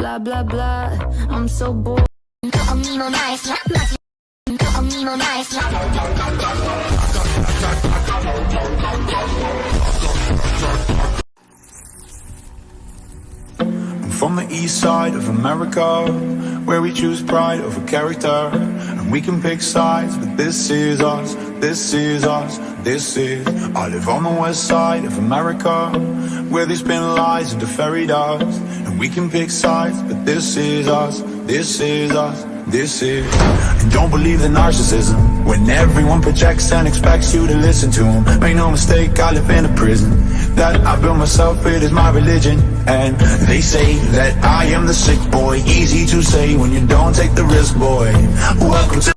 Blah blah blah, I'm so bored. I'm from the east side of America, where we choose pride over character. And we can pick sides, but this is us, this is us, this is. I live on the west side of America, where they spin lies into fairy dust. And we can pick sides, but this is us, this is us, this is. And don't believe the narcissism, when everyone projects and expects you to listen to them. Make no mistake, I live in a prison that I built myself, it is my religion. And they say that I am the sick boy, easy to say when you don't take the risk, boy. Welcome to